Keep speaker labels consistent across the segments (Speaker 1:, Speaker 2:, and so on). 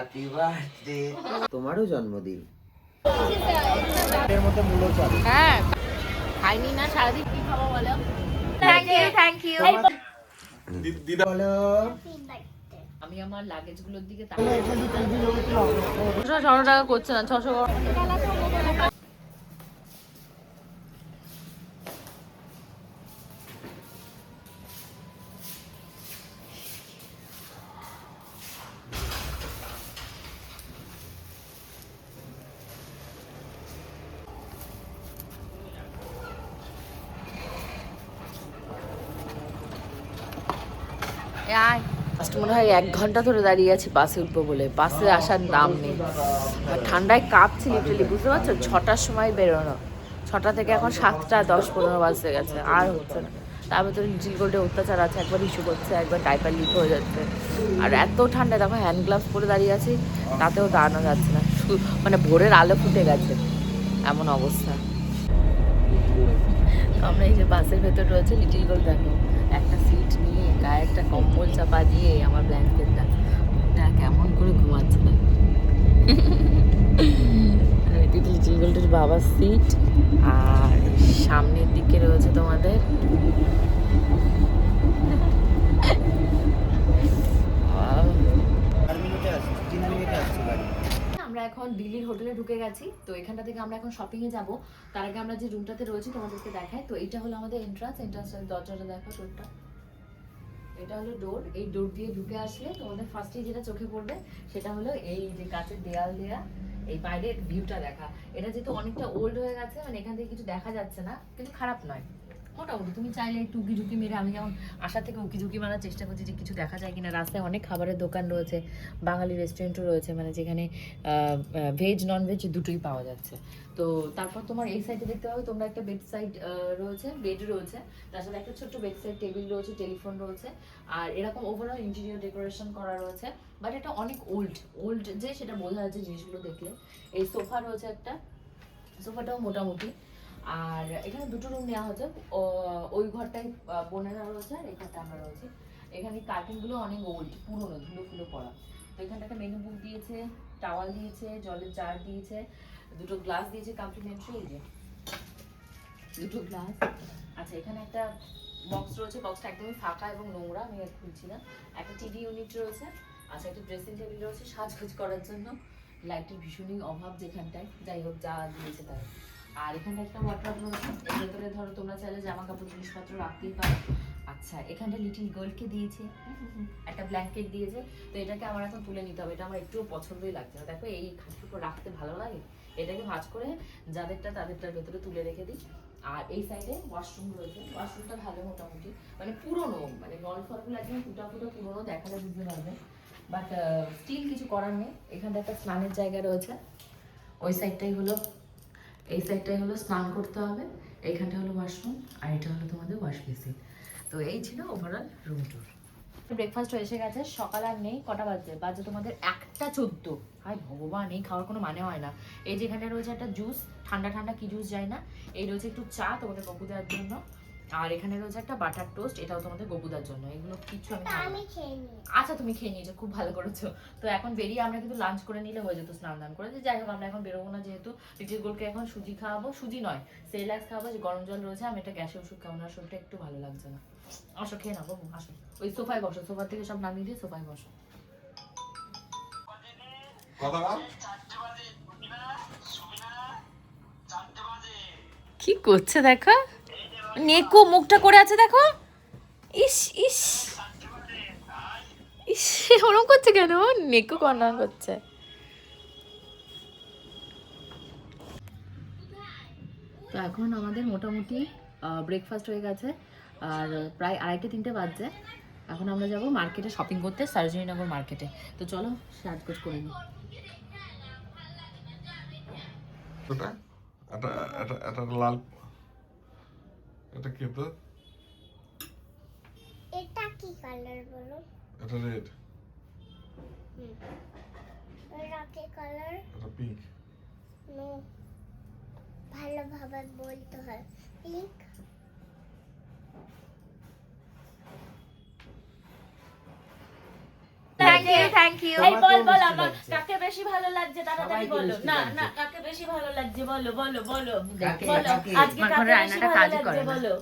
Speaker 1: Happy birthday, তোমারও জন্মদিন।
Speaker 2: হ্যাঁ খাইনি না সারাদিন, কি খাবো বলো? থ্যাংক ইউ
Speaker 1: দিদা বলো।
Speaker 2: আমি আমার লাগেজ গুলোর দিকে তাকিয়ে 600 টাকা করছে না, 600 মনে হয় 1 ঘন্টা ধরে দাঁড়িয়ে আছি বাসে উঠবো বলে, বাসে আসার নাম নেই। আর ঠান্ডায় কাঁপছি লিটারালি, বুঝতে পারছো? 6টার সময় বেরোনো, 6টা থেকে এখন 7টা 10-15 বাজতে গেছে, আর হচ্ছে না। তার ভেতরে লিটিল গোল্ডে অত্যাচার আছে, একবার ইস্যু করছে, একবার ডাইপার লিক হয়ে যাচ্ছে। আর এত ঠান্ডা, দেখো হ্যান্ড গ্লাভস পরে দাঁড়িয়ে আছি, তাতেও দাঁড়ানো যাচ্ছে না, মানে ভোরের আলো ফুটে গেছে এমন অবস্থা। আমরা এই যে বাসের ভেতর রয়েছে লিটিল গোল্ড, দেখো একটা সিট নিয়ে গায়ে একটা কম্বল চাপা দিয়ে আমার ব্ল্যাঙ্কেটটা কেমন করে ঘুমাচ্ছে না। লিটিল গোল্ডের বাবার সিট, আর সামনের দিকে রয়েছে তোমাদের আমরা এখন দিল্লির হোটেলে ঢুকে গেছি। তো এখানটা থেকে আমরা এখন শপিং এ যাব। তার আগে আমরা যে রুমটাতে রয়েছি তোমাদেরকে দেখাই। তো এইটা হলো আমাদের এন্ট্রান্সের দরজাটা দেখো, ডোরটা, এটা হলো ডোর। এই ডোর দিয়ে ঢুকে আসলে তোমাদের ফার্স্টে যেটা চোখে পড়বে সেটা হলো এই যে কাঁচের দেয়াল দেয়া এই বাইরের ভিউটা দেখা। এটা যেহেতু অনেকটা ওল্ড হয়ে গেছে, মানে এখান থেকে কিছু দেখা যাচ্ছে না, কিন্তু খারাপ নয় মোটামুটি। তুমি চাইলে একটু উকি ঝুঁকি মেরে, আমি যেমন আশা থেকে উকি ঝুঁকি মারার চেষ্টা করছি যে কিছু দেখা যায় কিনা। রাস্তায় অনেক খাবারের দোকান রয়েছে, বাঙালি রেস্টুরেন্টও রয়েছে, মানে যেখানে ভেজ নন ভেজ দুটোই পাওয়া যাচ্ছে। তো তারপর তোমার এই সাইডে দেখতে পাবে তোমরা একটা বেড সাইড রয়েছে, বেড রয়েছে, তার সাথে একটা ছোট্ট বেড সাইড টেবিল রয়েছে, টেলিফোন রয়েছে, আর এরকম ওভারঅল ইন্টেরিয়র ডেকোরেশন করা রয়েছে। বাট এটা অনেক ওল্ড যে সেটা বোঝা যাচ্ছে জিনিসগুলো দেখলে। এই সোফা রয়েছে একটা, সোফাটাও মোটামুটি। আর এখানে দুটো রুম নেওয়া হচ্ছে, ওই ঘরটাই বোনেরা রয়েছে আর এই ঘরটা আমরা রয়েছি। এখানে কার্টেনগুলো অনেক ওল্ড, পুরোনো, ধুলো ফুলো পড়া। তো এখানটা একটা মেনু বুক দিয়েছে, টাওয়াল দিয়েছে, জলের জার দিয়েছে, দুটো গ্লাস দিয়েছে কমপ্লিমেন্টারি, এই যে দুটো গ্লাস। আচ্ছা এখানে একটা বক্স রয়েছে, বক্সটা একদমই ফাঁকা এবং নোংরা, আমি আর খুলছি না। একটা টিভি ইউনিট রয়েছে। আচ্ছা একটা ড্রেসিং টেবিল রয়েছে সাজগোজ করার জন্য, লাইটের ভীষণই অভাব যেখানটায়, যাই হোক যা দিয়েছে তাই। আর এখানে একটা ওয়ার্ডরোব রয়েছে, এর ভেতরে ধরো তোমরা চাইলে জামা কাপড় জিনিসপত্র রাখতেই পারো। আচ্ছা এখানটা লিটিল গার্লকে দিয়েছে একটা ব্ল্যাঙ্কেট দিয়েছে। তো এটাকে আমার এখন তুলে নিতে হবে, এটা আমার একটুও পছন্দই লাগছে না। দেখো এই খাটের উপর রাখতে ভালো লাগে, এটাকে ভাঁজ করে যাদেরটা তাদেরটার ভেতরে তুলে রেখে দিই। আর এই সাইডে ওয়াশরুম রয়েছে, ওয়াশরুমটা ভালো মোটামুটি, মানে পুরোনো, মানে নল ফলগুলো একদম ফুটা ফুটা পুরোনো, দেখালে বুঝতে পারবে। বাট স্টিল কিছু করার নেই। এখানটা একটা স্নানের জায়গা রয়েছে, ওই সাইডটাই হলো, এই সাইডটাই হলো স্নান করতে হবে, এইখানটা হলো ওয়াশরুম, আর এটা হলো তোমাদের ওয়াশ বেসিন। তো এই ছিল ওভারঅল রুম ট্যুর। ব্রেকফাস্ট এসে গেছে, সকাল আর নেই, কটা বাজে? বাজে তোমাদের 1টা 14। হায় ভগবান, এই খাওয়ার কোনো মানে হয় না। এই যেখানে রয়েছে একটা জুস, ঠান্ডা ঠান্ডা কি জুস যায় না, এই রয়েছে একটু চা তোমাদের গপু দেওয়ার জন্য, আর এখানে রয়েছে একটা বাটার টোস্ট, এটাও তোমাদের গপুদার জন্য। এগুলো কিছু আমি খেয়ে নিই। আচ্ছা তুমি খেয়ে নিয়েছো, খুব ভালো করেছো। তো এখন বেরিয়ে আমরা কিন্তু লাঞ্চ করে নিলে হয়ে যেত, স্নান দান করে। যাই হোক আমরা এখন বেরোবো না, যেহেতু লিটিল গোলকে এখন সুজি খাওয়াবো, সুজি নয় সেরিল্যাক্স খাওয়াবো, যে গরম জল রয়েছে। আমি একটা গ্যাসের ওষুধ খাবো না, শরীরটা একটু ভালো লাগছে না। আসো খেয়ে নাও বাবু, আসো ওই সোফায় বসো, সোফা থেকে সব নামিয়ে দিয়ে সোফায় বসো। কি করছে দেখো, নেকু মুখটা করে আছে দেখো, ইস ইস ইস, ওরকম করছে কেন? নেকু কর্না করছে। তো এখন আমাদের মোটামুটি ব্রেকফাস্ট হয়ে গেছে, আর প্রায় 2:30-3টে বাজছে। এখন আমরা যাব মার্কেটে শপিং করতে, সরোজিনীনগর মার্কেটে। তো চলো সাজগোজ করে নিই।
Speaker 3: এটা লাল, এটা কি? তো
Speaker 4: এটা কি কালার বলো?
Speaker 3: এটা রেড,
Speaker 4: এটা কি কালার?
Speaker 3: এটা পিঙ্ক।
Speaker 4: নো, ভালোভাবে বলতে হয়। Pink.
Speaker 2: Thank you thank you.
Speaker 5: এই বল বল
Speaker 1: মিষ্টি
Speaker 5: আমার
Speaker 1: লাগছে।
Speaker 5: কাকে বেশি ভালো লাগছে তাড়াতাড়ি
Speaker 1: সবাইকে
Speaker 5: বলো।
Speaker 1: মিষ্টি
Speaker 5: না
Speaker 1: লাগছে।
Speaker 5: না কাকে বেশি ভালো লাগছে বলো বলো বলো
Speaker 1: কাকে,
Speaker 5: বলো
Speaker 1: কাকে?
Speaker 5: আজকে
Speaker 2: আমার
Speaker 5: কাকে
Speaker 2: ঘরে
Speaker 5: বেশি
Speaker 2: আয়নাটা
Speaker 5: ভালো
Speaker 2: কাজই করে
Speaker 5: লাগছে
Speaker 2: না।
Speaker 5: বলো।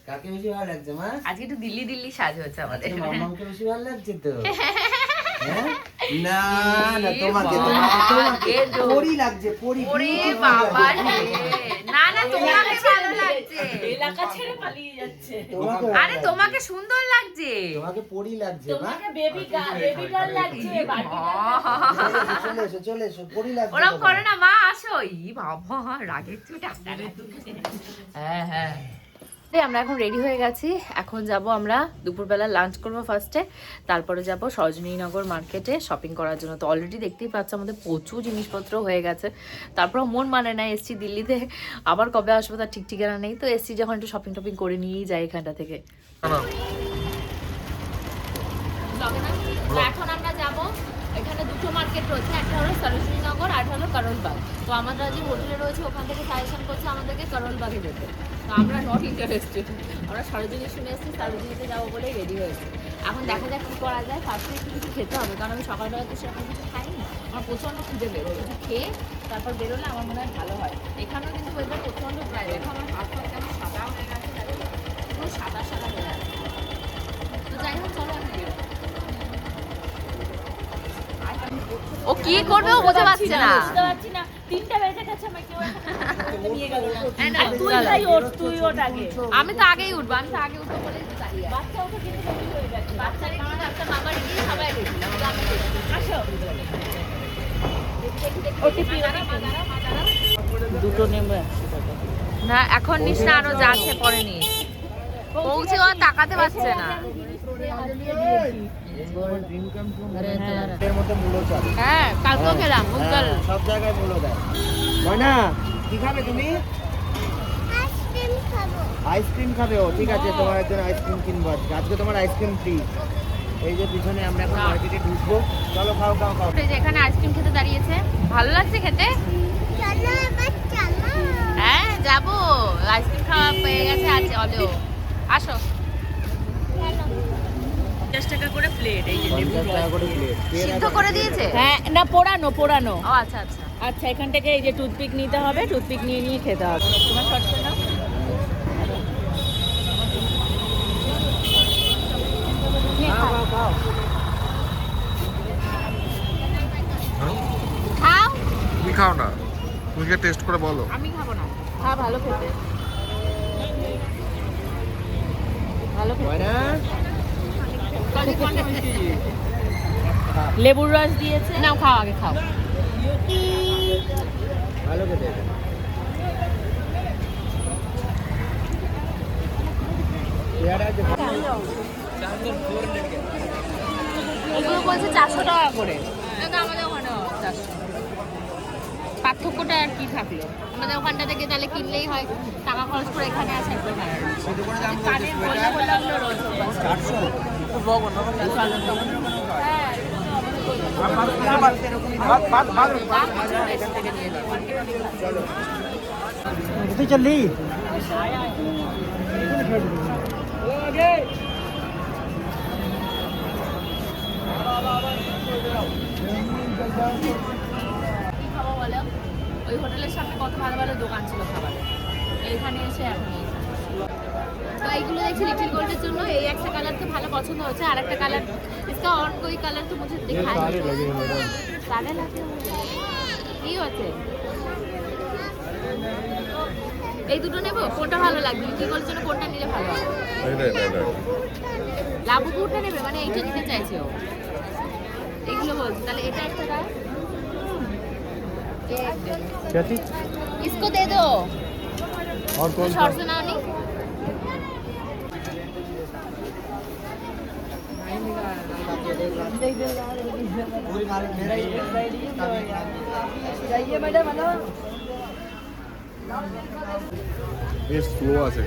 Speaker 1: কাকে বেশি ভালো লাগছে মা?
Speaker 2: আজকে একটু দিল্লি দিল্লি সাজ হচ্ছে আমাদের।
Speaker 1: আজকে মামাকে বেশি ভালো লাগছে তো? হ্যাঁ? না না
Speaker 2: এ
Speaker 1: তোমাকে
Speaker 2: বাবা,
Speaker 1: তোমাকে
Speaker 2: এ তো।
Speaker 1: পরি লাগছে পরি
Speaker 2: ওরে
Speaker 1: beautiful
Speaker 2: বাবা
Speaker 1: লাগছে,
Speaker 2: রে, না না তোমাকে ভালো লাগছে।
Speaker 5: এলাকা ছেড়ে পালিয়ে যাচ্ছে।
Speaker 1: তোমাকে ভালো
Speaker 2: আরে
Speaker 1: লাগছে।
Speaker 2: তোমাকে সুন্দর লাগছে।
Speaker 1: তোমাকে পরি লাগছে মা।
Speaker 5: তোমাকে বেবি গার্ল লাগছে বাটি
Speaker 1: চলে এসো চলে এসো পরি লাগছে
Speaker 2: ওরকম
Speaker 1: তোমার।
Speaker 2: করে না মা, আসো। ই বাবা, রাগের চুট ডাক্তারের। হ্যাঁ হ্যাঁ। আমরা এখন রেডি হয়ে গেছি। এখন যাব আমরা দুপুরবেলা লাঞ্চ করবো ফার্স্টে, তারপরে যাব সরোজিনীনগর মার্কেটে শপিং করার জন্য। তো অলরেডি দেখতেই পাচ্ছ আমাদের প্রচুর জিনিসপত্র হয়ে গেছে। তারপর মন মানে না, এসছি দিল্লিতে, আবার কবে আসবো তার ঠিক ঠিকানা নেই। তো এসছি যখন একটু শপিং টপিং করে নিয়েই যাই এখানটা থেকে। তো এখন আমরা যাব, এখানে দুটো মার্কেট রয়েছে, একটা হলো সরোজিনীনগর আর একটা হলো করোলবাগ। তো আমরা যে হোটেলে রয়েছে ওখান থেকে সাজেশন করছে আমাদেরকে করোলবাগে যেতে। তো আমরা নট ইন্টারেস্টেড, আমরা সরোজিনী শুনে এসেছি, সরোজিনীতে যাবো বলেই রেডি হয়েছি। এখন দেখা যাক কী করা যায়। ফার্স্টে একটু কিছু খেতে হবে, কারণ আমি সকালবেলা তো সেরকম কিছু খাইনি। আমার প্রচণ্ড খিদে বেরো, কিছু খেয়ে তারপর বেরোলে আমার মনে হয় ভালো হয়। এখানেও কিন্তু ওয়েদার প্রচণ্ড ড্রাই, দেখো আমার হাত পা কেমন সাদা হয়ে গেছে, পুরো সাদা সাদা হয়ে গেছে। তো যাই হোক, চলো আমি বেরোই। ও কি করবে ও বুঝতে পারছে না।
Speaker 5: বুঝতে পারছি না, 3টা বেজে গেছে আমার কেউ এখানে নিয়ে গেল না।
Speaker 2: আর
Speaker 5: তুই ভাই ওঠ, তুই ওঠ আগে।
Speaker 2: আমি তো আগেই উঠবো, আমি তো আগে উঠবো বলে তো দাঁড়িয়ে আছি।
Speaker 5: বাচ্চা ওঠে কিন্তু দেরি হয়ে গেছে।
Speaker 2: বাচ্চা রেখে বাচ্চা মামা রেখে সবাই রেখে
Speaker 5: আসো দুটো নেবে
Speaker 2: না এখন নিস না, আরো যাচ্ছে পরে নিস। পৌঁছে ও তাকাতে পারছে না।
Speaker 1: এর মধ্যে মূল্য চলে।
Speaker 2: হ্যাঁ কালকেও খেলাম মুগ ডাল।
Speaker 1: হ্যাঁ, সব জায়গায় মূল্য দেয়। ময়না কি খাবে তুমি?
Speaker 4: আইসক্রিম খাবো।
Speaker 1: আইসক্রিম খাবে? ও ঠিক আছে, তোমার একজন আইসক্রিম কিনবো আজকে। আজকে তোমার আইসক্রিম ফ্রি। এই যে পিছনে আমরা এখন মার্কেটে ঢুকবো, চলো খাও খাও খাও।
Speaker 2: এই যে এখানে আইসক্রিম খেতে দাঁড়িয়েছে, ভালো লাগছে খেতে।
Speaker 4: চলো এবার চলো।
Speaker 2: হ্যাঁ যাবো, আইসক্রিম খাওয়া পেয়ে গেছে আজ অলেও। আসো।
Speaker 5: 50 টাকা করে প্লেট। এই যে
Speaker 1: 50 টাকা করে প্লেট।
Speaker 2: সিদ্ধ করে দিয়েছে?
Speaker 5: হ্যাঁ না, পোড়ানো পোড়ানো।
Speaker 2: ও আচ্ছা আচ্ছা।
Speaker 5: আচ্ছা, এখান থেকে এই যে টুথপিক নিতে হবে, টুথপিক নিয়ে নিয়ে খেতে হবে। তোমার খরচা না?
Speaker 1: খাও খাও খাও।
Speaker 2: খাও।
Speaker 3: তুমি খাও না, তুমি কে টেস্ট করে বলো।
Speaker 2: আমি খাবো না।
Speaker 5: হ্যাঁ ভালো খেতে, ভালো খেতে।
Speaker 1: ময়না
Speaker 5: লেবুর রস দিয়েছে।
Speaker 2: নাও খাও, আগে খাও।
Speaker 1: ভালো খেতে। পেয়ারা আছে।
Speaker 2: এগুলো বলছে 400 টাকা করে, কিন্তু আমাদের ওখানে 400। পার্থক্যটা আর কি থাকলো? আমাদের ওখানটা থেকে তাহলে কিনলেই হয়, টাকা খরচ করে এখানে আসে একটু ভালো।
Speaker 1: কত করে দাম
Speaker 2: কানে
Speaker 1: বলছে
Speaker 2: বললে
Speaker 1: সোয়েটার?
Speaker 2: বললাম তো রোজ।
Speaker 1: 400।
Speaker 2: হ্যাঁ
Speaker 1: এখান থেকে নিয়ে নাও। তুই চললি?
Speaker 2: কি খাবো বলো? ওই হোটেলের সামনে কত ভালো ভালো দোকান ছিল খাবারের, এইখানে এসে এখন এই খাচ্ছি। তো এইগুলো দেখছি লিটিল গোল্ডের জন্য। এই একটা কালার তো ভালো পছন্দ হচ্ছে, আর একটা কালার इसका और कोई कलर तो मुझे दिखाई नहीं। सारे लगे কি হচ্ছে? এই দুটো নেবো, কোনটা ভালো লাগবে? লিটিল গোল্ডের জন্য কোনটা নিলে ভালো হবে? লাবুপুরটা নেবে, মানে এইটা নিতে চাইছে ও। এগুলো বলছে, তাহলে এটা একটা দাও। इसको दे दो।
Speaker 1: और कौन सा?
Speaker 2: शॉर्ट से ना नहीं।
Speaker 1: पूरी मार्केट मेरा ही है।
Speaker 3: বেশ স্লো আছে।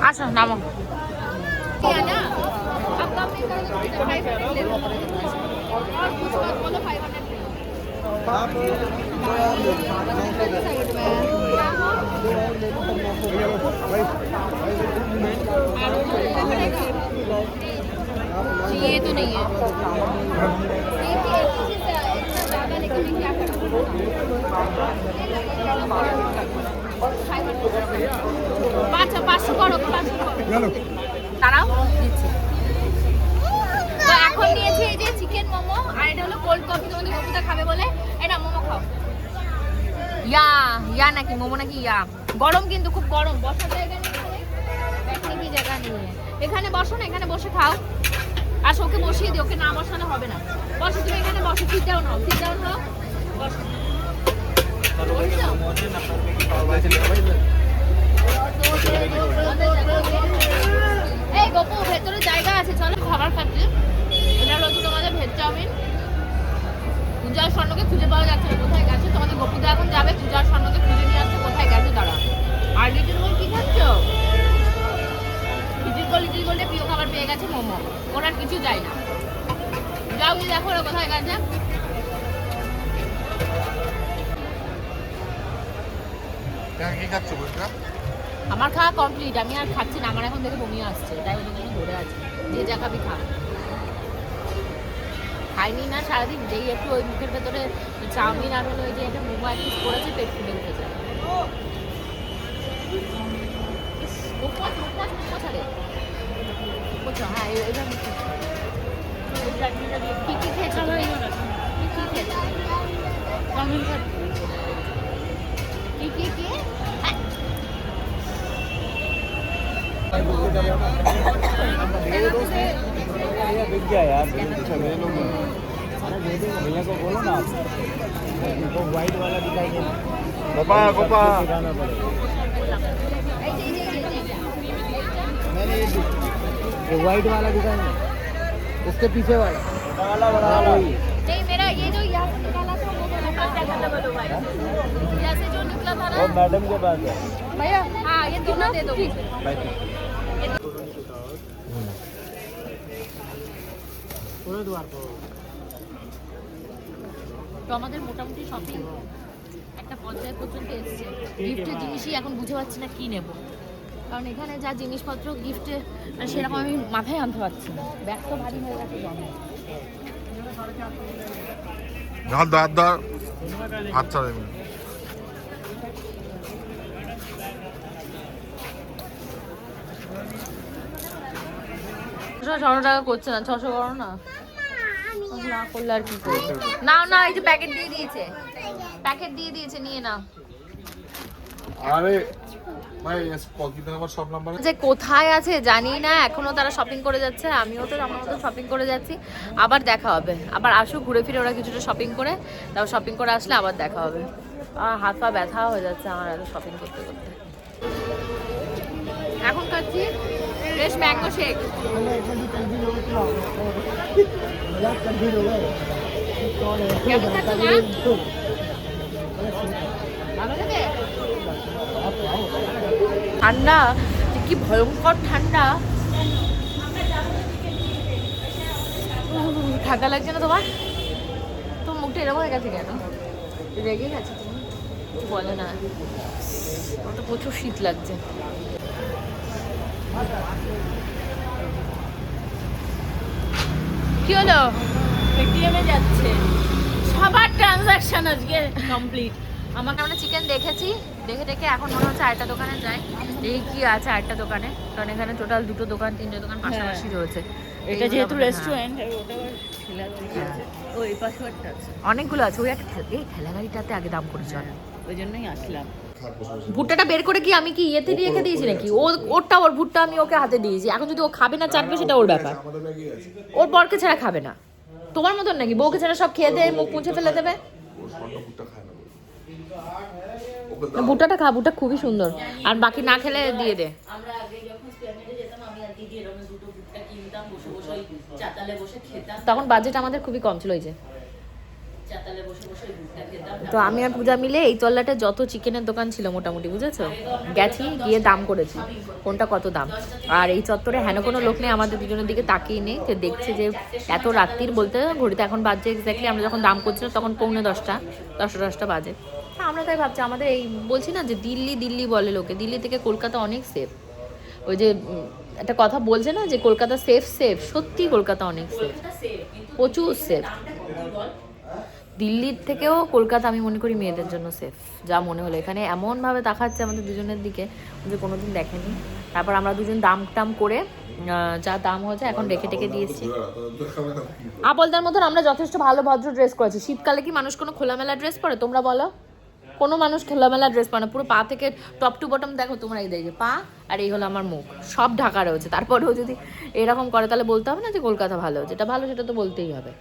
Speaker 2: আসো নামো। क्या ना, अब कम नहीं करोगे तो 500 ले लो। और कुछ मत बोलो, 500 ले लो। साइड में ये तो नहीं है ज़्यादा लेकिन मैं क्या करूँ পাঁচশো করো তারাও দিচ্ছি তো এখন নিয়েছি এই যে চিকেন মোমো আর এটা হলো কোল্ড কফি তোমাদের মোমোটা খাবে বলে এটা মোমো খাও ইয়া নাকি মোমো নাকি ইয়া গরম কিন্তু খুব গরম বসার জায়গা নেই কি জায়গা নেই এখানে বসো না এখানে বসে খাও আর ওকে বসিয়ে দিও ওকে না বসানো হবে না বসো তুমি এখানে বসো সিট ডাউন হও বসো এই গপু ভেতরে জায়গা আছে চলো খাবার খাচ্ছি এটা হলো তোমাদের ভেজ চাউমিন পূজার স্বর্ণকে খুঁজে পাওয়া যাচ্ছে না কোথায় গেছে তোমাদের গপুদা এখন যাবে পূজার স্বর্ণকে খুঁজে নিয়ে আসছে কোথায় গেছে তারা আর লিটিল গোল্ড কি খাচ্ছ লিটিল গোল্ডে প্রিয় খাবার পেয়ে গেছে মোমো ওনার কিছু যায় না যাও গিয়ে দেখো ওরা কোথায় গেছে
Speaker 3: কি খাচ্ছ বুঝলা
Speaker 2: আমার খাওয়া কমপ্লিট আমি আর খাচ্ছি না আমার এখন দেখে বমি আসছে তাই ওদের জন্য ধরে আছে যে যা খাবি খা খাইনি না সারাদিন যেই একটু ওই মুখের ভেতরে চাউমিন আর হলো ওই যে একটা মোমো এক পিস করেছে পেট ফুলে উঠেছে হ্যাঁ এবার কি কি খেয়েছো কি
Speaker 1: बिक गया यार भैया को बोलो ना वो वाइट वाला दिखाई दे
Speaker 3: গোপা গোপা
Speaker 1: दिखाना पड़ेगा मैंने ये वाइट वाला दिखाएंगे उसके पीछे वाला बड़ा वही
Speaker 2: नहीं मेरा ये जो यहाँ से निकाला था वो बोलो भाई जैसे जो निकला था ना
Speaker 1: वो मैडम के पास है
Speaker 2: भैया हाँ ये दोनों दे दो
Speaker 1: पूरे द्वार को
Speaker 2: তো আমাদের মোটামুটি শপিং একটা পর্যায় পর্যন্ত এসেছে গিফটের জিনিসই এখন বুঝে পাচ্ছি না কি নেব কারণ এখানে যা জিনিসপত্র গিফটে সেরকম আমি মাথায় আনতে পারছি না ব্যাগ তো ভারী হয়ে গেছে জমে
Speaker 3: হাত আচ্ছা দেবেন
Speaker 2: ছশো টাকা করছে না 600 করো না না করলে আর কি করবো না এই যে প্যাকেট দিয়ে দিয়েছে নিয়ে না
Speaker 3: আরে ভাই কিতনা নাম্বার শপ নাম্বার
Speaker 2: যে কোথায় আছে জানি না এখনো তারা শপিং করে যাচ্ছে আমিও তো আমার মতো শপিং করে যাচ্ছি আবার দেখা হবে আবার আসুক ঘুরে ফিরে ওরা কিছুটা শপিং করে তারপর শপিং করে আসলে আবার দেখা হবে আর হাত পা ব্যথা হয়ে যাচ্ছে আমার এত শপিং করতে করতে এখন খাচ্ছি ফ্রেশ ম্যাঙ্গো শেক কেমন খাচ্ছ মা ভালো লাগে ঠান্ডা কি ভয়ঙ্কর ঠান্ডা ঠান্ডা লাগছে না তোমার মুখটা এরকম হয়ে গেছে কেন রেগে গেছে তুমি বলে না আমার তো প্রচুর শীত লাগছে কি হলো
Speaker 5: পেটিএমে যাচ্ছে সবার ট্রানজাকশন আজকে কমপ্লিট
Speaker 2: আমাকে আমরা চিকেন দেখে এখন মনে হচ্ছে আরেকটা দোকানে যাই দেখি কি আছে আরেকটা দোকানে কারণ এখানে টোটাল 2টো দোকান 3টে দোকান পাশাপাশি রয়েছে
Speaker 5: এটা যেহেতু রেস্টুরেন্ট ওটা ঠেলাগাড়ি আছে ওই পাশে একটা আছে
Speaker 2: অনেকগুলো আছে ওই একটা এই ঠেলাগাড়িটাতে আগে দাম করেছে
Speaker 5: ওই জন্যই আসলাম
Speaker 2: ভুট্টাটা বের করে কি আমি কি ইয়েতে দিয়ে রেখে দিয়েছি নাকি ওরটা ওর ভুট্টা আমি ওকে হাতে দিয়েছি এখন যদি ও খাবে না চাটবে সেটা ওর ব্যাপার ওর বরকে ছাড়া খাবে না তোমার মতন নাকি বউকে ছাড়া সব খেয়ে দিয়ে মুখ মুছে ফেলে দেবে ভুট্টাটা খা ভুট্টা খুবই সুন্দর আর বাকি না খেলে দিয়ে দে
Speaker 5: আমরা আগে যখন স্প্ল্যানেডে যেতাম আমি আর দিদি এরকম দুটো ভুট্টা কিনতাম বসে বসে ওই চাতালে বসে খেতাম
Speaker 2: তখন বাজেট আমাদের খুবই কম ছিল এই যে
Speaker 5: চাতালে বসে বসে ভুট্টা খেতাম
Speaker 2: তো আমি আর পূজা মিলে এই তল্লাটে যত চিকেনের দোকান ছিল মোটামুটি বুঝেছো গেছি গিয়ে দাম করেছি কোনটা কত দাম আর এই চত্বরে হেন কোনো লোক নেই আমাদের দুজনের দিকে তাকিয়ে নেই যে দেখছে যে এত রাত্রির বলতে ঘড়িতে এখন বাজছে এক্স্যাক্টলি আমরা যখন দাম করছিলাম তখন 9:45 বাজে আমরা তাই ভাবছি আমাদের এই বলছি না যে দিল্লি বলে লোকে দিল্লি থেকে কলকাতা অনেক সেফ ওই যে একটা কথা বলছে না যে কলকাতা সেফ সেফ, সত্যি কলকাতা অনেক সেফ,
Speaker 5: কলকাতা safe, কিন্তু
Speaker 2: প্রচুর সেফ।
Speaker 5: দামটা কত বল?
Speaker 2: দিল্লির থেকেও কলকাতা আমি মনে করি মেয়েদের জন্য সেফ, যা মনে হলো। এখানে এমনভাবে তাকাচ্ছে আমাদের দুজনের দিকে যে কোনোদিন দেখেনি। তারপর আমরা দুজন দাম টাম করে যা দাম হয়েছে এখন রেখে টেকে দিয়েছি। আপলদার মতন আমরা যথেষ্ট ভালো ভদ্র ড্রেস করেছি। শীতকালে কি মানুষ কোনো খোলামেলা ড্রেস পরে তোমরা বলো? কোনো মানুষ খোলামেলা ড্রেস পরে না, পুরো পা থেকে টপ টু বটম দেখো তোমরা, এই দেখে পা আর এই হলো আমার মুখ, সব ঢাকা রয়েছে। তারপরেও যদি এরকম করে তাহলে বলতে হবে না যে কলকাতা ভালো, যেটা ভালো সেটা তো বলতেই হবে।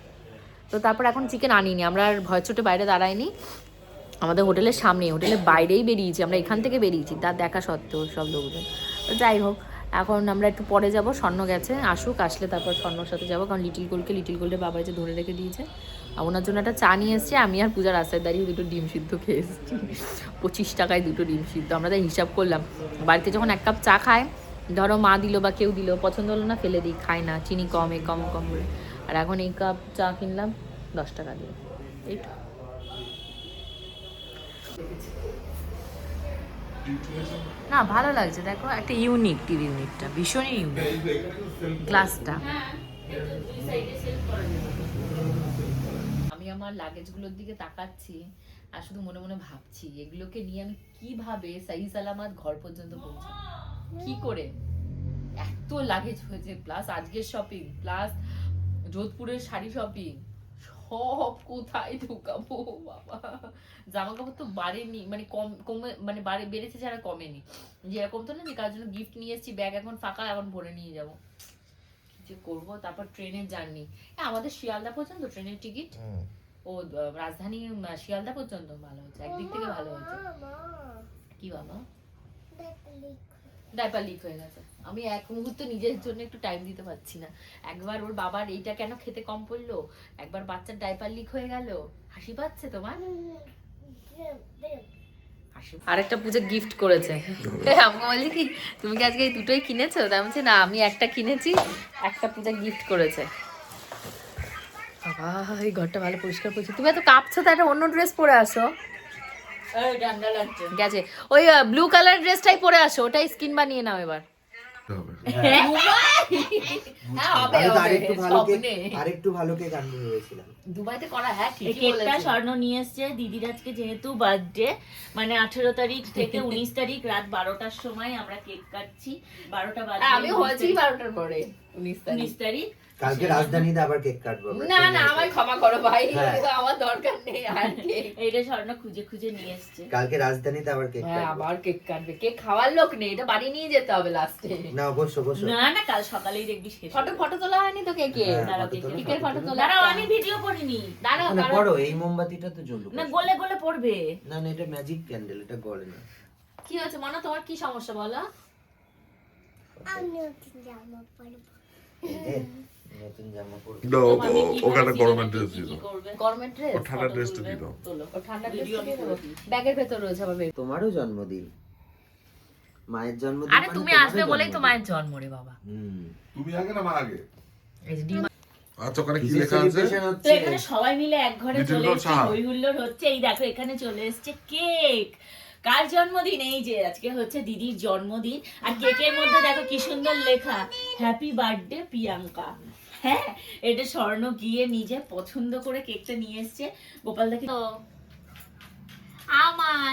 Speaker 2: তো তারপর এখন চিকেন আনিনি, আমরা আর ভয় চোটে বাইরে দাঁড়াইনি, আমাদের হোটেলের সামনে, হোটেলের বাইরেই বেরিয়েছি আমরা, এখান থেকে বেরিয়েছি তার দেখা সত্ত্বেও সব লোকজন। তো যাই হোক, এখন আমরা একটু পরে যাব, স্বর্ণ গেছে, আসুক, আসলে তারপর স্বর্ণর সাথে যাবো, কারণ লিটিল গোল্ডের বাবা যে ধরে রেখে দিয়েছে। আর ওনার জন্য একটা চা নিয়ে এসেছি, আমি আর পূজা রাস্তায় দাঁড়িয়ে দুটো ডিম সিদ্ধ খেয়ে এসেছি, 25 টাকায় দুটো ডিম সিদ্ধ। আমরা তাই হিসাব করলাম, বাড়িতে যখন এক কাপ চা খায়, ধরো মা দিল বা কেউ দিল, পছন্দ হলো না ফেলে দিই, খায় না, চিনি কম কম বলে। আর এখন এই কাপ চা কিনলাম 10 টাকা দিয়ে, এইটা। না ভালো লাগছে, দেখো একটা ইউনিক টিভি ইউনিটটা, ভীষণই ইউনিক গ্লাসটা। আমি আমার লাগেজগুলোর দিকে তাকাচ্ছি আর শুধু মনে মনে ভাবছি এগুলোকে নিয়ে আমি কিভাবে সহি সালামত ঘর পর্যন্ত পৌঁছাবো, কি করে। এত লাগেজ হয়েছে, প্লাস আজকের শপিং, প্লাস যোধপুরের শাড়ি শপিং, সব কোথায় ঢুকাবো বাবা। জামা কাপড় তো বাড়েনি, মানে কমে, মানে বেড়েছে যারা কমেনি। যেরকম তো না যে কার জন্য গিফট নিয়ে এসেছি, ব্যাগ এখন ফাঁকা, এখন ভরে নিয়ে যাবো, কি যে করবো। তারপর ট্রেনের জার্নি, আমাদের শিয়ালদা পর্যন্ত ট্রেনের টিকিট, ও রাজধানী শিয়ালদা পর্যন্ত ভালো হয়েছে, একদিক থেকে ভালো হয়েছে। কি বাবা, ডাইপার লিক হয়ে গেছে। আমি এক মুহূর্ত নিজের জন্য একটু টাইম দিতে পারছি না। একবার ওর বাবার এইটা কেন খেতে কম পড়লো, একবার বাচ্চার ডাইপার লিক হয়ে গেল। হাসি পাচ্ছে তোমার? আরেকটা পূজা গিফট করেছে, আমাকে বলছি কি তুমি কি আজকে এই দুটোই কিনেছো? তাই বলছি না, আমি একটা কিনেছি, একটা পূজা গিফট করেছে। বাবা এই ঘরটা ভালো পরিষ্কার করছে। তুমি এত কাঁপছো তো, একটা অন্য ড্রেস পরে আসো। গেছে ওই ব্লু কালার ড্রেসটাই পরে আসো, ওটাই স্কিন বানিয়ে নাও এবার।
Speaker 1: আরেকটু ভালো কেক আনতে ভেবেছিলাম
Speaker 2: দুবাইতে করা। হ্যাঁ
Speaker 5: এই কেকটা স্বর্ণ নিয়ে এসছে দিদির, আজকে যেহেতু বার্থডে, মানে 18 তারিখ থেকে 19 তারিখ রাত 12টার সময় আমরা কেক কাটছি। 12টা বাজে,
Speaker 2: আমি হয়েছি 12টার পরে 19 তারিখ।
Speaker 1: কালকে রাজধানীতে আবার কেক কাটবো।
Speaker 2: না না আমায় ক্ষমা করো ভাই, আমার দরকার নেই আর কেক।
Speaker 5: এইটা স্বর্ণ খুঁজে খুঁজে নিয়ে এসছে।
Speaker 1: কালকে রাজধানীতে আবার কেক কাটবো।
Speaker 2: আবার কেক কাটবে, কেক খাওয়ার লোক নেই, এটা বাড়ি নিয়ে যেতে হবে লাস্টে।
Speaker 1: না বসো।
Speaker 5: না না, কাল সকালেই দেখবি শেষ।
Speaker 2: ফটো তোলা হয়নি তো কেকে?
Speaker 5: দাঁড়াও,
Speaker 2: কেকের ফটো তোলা।
Speaker 5: দাঁড়াও, আমি ভিডিও করিনি।
Speaker 2: দাঁড়াও
Speaker 1: না পড়ো, এই মোমবাতিটা তো জ্বলুক।
Speaker 5: না, গলে গলে পড়বে।
Speaker 1: না এটা ম্যাজিক ক্যান্ডেল, এটা গলে না।
Speaker 2: কি হয়েছে মনা, তোমার কি সমস্যা বলো?
Speaker 4: আমি নতুন জামা পরবো।
Speaker 1: নতুন জামা পরবো।
Speaker 3: ওখানে গরমের ড্রেস দিল,
Speaker 2: গরমের ড্রেস,
Speaker 3: ও ঠান্ডা ড্রেসটা দিল।
Speaker 2: ও ঠান্ডা ড্রেস ব্যাগের ভেতর রয়েছে আবার।
Speaker 1: তোমারও জন্মদিন, মায়ের জন্মদিন।
Speaker 2: আরে তুমি আসবে বলেই তো মায়ের জন্ম রে বাবা।
Speaker 3: তুমি আগে না মা আগে?
Speaker 2: এই যে ডিম।
Speaker 3: আচ্ছা ওখানে কি লেখা আছে?
Speaker 5: তো এখানে সবাই মিলে এক ঘরে চলে এসেছে, হই হুল্লোড় হচ্ছে। এই দেখো এখানে চলে এসেছে কেক। কার জন্মদিন? এই যে আজকে হচ্ছে দিদির জন্মদিন। আর কেকের মধ্যে দেখো কি সুন্দর লেখা, হ্যাপি বার্থডে প্রিয়াঙ্কা। হ্যাঁ, এটা স্বর্ণ গিয়ে নিজে পছন্দ করে কেকটা নিয়ে এসেছে। গোপাল দেখি তো আমার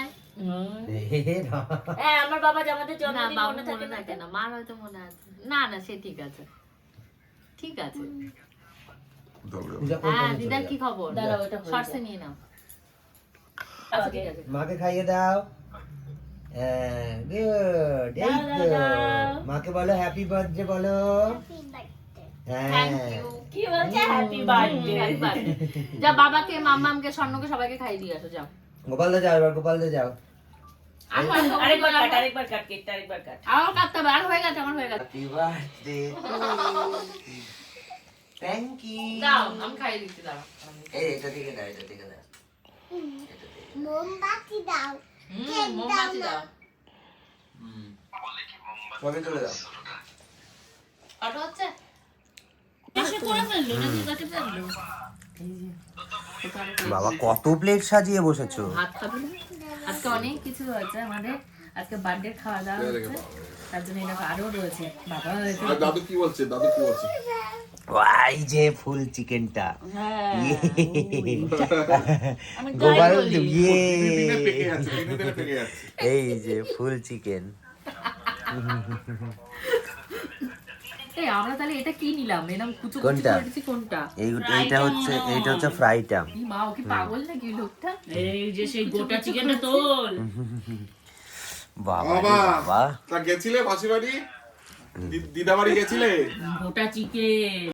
Speaker 5: হ্যাঁ, আমার বাবা যে আমাদের জন্মদিন মনে থাকে না,
Speaker 2: মার হয়তো মনে আছে। না না সে ঠিক আছে, ঠিক আছে। হ্যাঁ দিদার কি খবর?
Speaker 5: দাঁড়াও, ওটা
Speaker 2: শর্টসে নিয়ে নাও।
Speaker 5: আচ্ছা, ঠিক আছে।
Speaker 1: মাকে খাইয়ে দাও। গুড, এই তো। মাকে বলো হ্যাপি বার্থডে বলো।
Speaker 2: Thank you.
Speaker 5: কি বলছে? Happy birthday.
Speaker 2: যা বাবাকে, মাম্মামকে, স্বর্ণকে সবাইকে খাইয়ে দিয়ে আসো, যাও।
Speaker 1: গোপাল দা যাও, এবার গোপাল দা যাও।
Speaker 5: আরেকবার কাট কেকটা, আরেকবার কাট।
Speaker 2: আমার কাটতে হবে, আর হয়ে গেছে, আমার হয়ে গেছে।
Speaker 1: Happy birthday thank you.
Speaker 2: দাও আমি খাইয়ে দিচ্ছি, দাও।
Speaker 1: এই এটা থেকে দাও, এটা থেকে দাও।
Speaker 4: মোমবাতি দাও।
Speaker 2: মোমবাতি দাও।
Speaker 1: কবে চলে দাও?
Speaker 2: অটো হচ্ছে?
Speaker 5: এসে করে ফেললো নাকি কাটে ফেললো?
Speaker 1: বাবা কত প্লেট সাজিয়ে বসেছো।
Speaker 2: ভাত খাবি না? আজকে অনেক কিছু হয়েছে আমাদের। আজকে বার্থডে খাওয়া দাওয়া হচ্ছে, তার জন্য এটা আরো রয়েছে। বাবা
Speaker 3: আর দাদু কি বলছে? দাদু কি বলছে?
Speaker 1: এই যে ফুল চিকেনটা,
Speaker 5: হ্যাঁ আমি তাই
Speaker 1: গোপাল
Speaker 5: বলি।
Speaker 1: ইয়ে,
Speaker 3: দিনে দিনে পেকে যাচ্ছে, দিনে দিনে পেকে যাচ্ছে।
Speaker 1: এই যে ফুল চিকেন।
Speaker 2: এই আমরা তাহলে এটা কি নিলাম? এরকম কুচু কুচু
Speaker 1: কোনটা?
Speaker 2: করে দিচ্ছি কোনটা?
Speaker 1: এইটা হচ্ছে ফ্রাইটা।
Speaker 2: এই মা ও কি পাগল নাকি লোকটা?
Speaker 5: এই যে সেই গোটা চিকেনটা তোল।
Speaker 1: বাবা রে
Speaker 3: বাবা
Speaker 1: বাবা,
Speaker 3: তা গেছিলে মাসি বাড়ি, দিদা বাড়ি গেছিলে?
Speaker 5: গোটা চিকেন